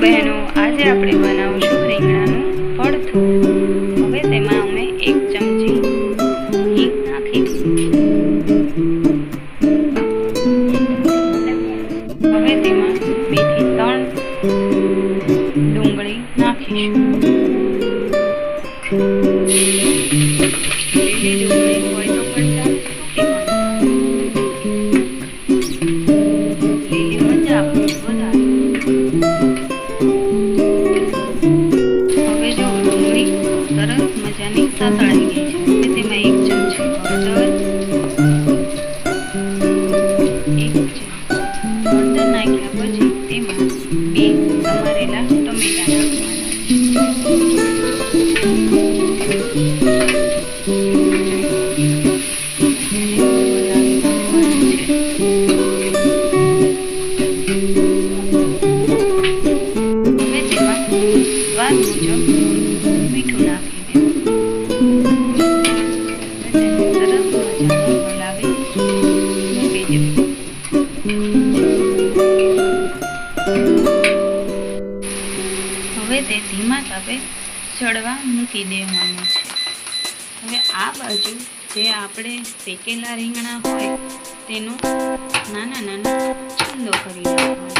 બહેનો, આજે આપણે બનાવશું રીંગણાનું ભરથું। હવે તેમાં અમે 1 ચમચી હિંગ નાખીશું। હવે તેમાં 2 થી 3 ડુંગળી નાખીશું। લીલી ડુંગળી હોય તો પણ ચાલે, લીલી મજા આવે વધારે। હવે જો ડુંગળી સરસ મજાની સાતળાઈ ગઈ છે, હવે તેમાં 1 ચમચી હળદર, 1 ચમચી હળદર નાખ્યા પછી તેમાં 2 સમારેલા ટમેટા નાખવાના છે। સ્વાદ મુજબ મીઠું નાખી દેવું। સરસ મજાનું હલાવી મૂકી દેવું। હવે તે ધીમા તાપે ચડવા મૂકી દેવાનું છે। હવે આ બાજુ જે આપણે શેકેલા રીંગણા હોય તેનો નાના નાના છુંદો કરી નાખવાનો।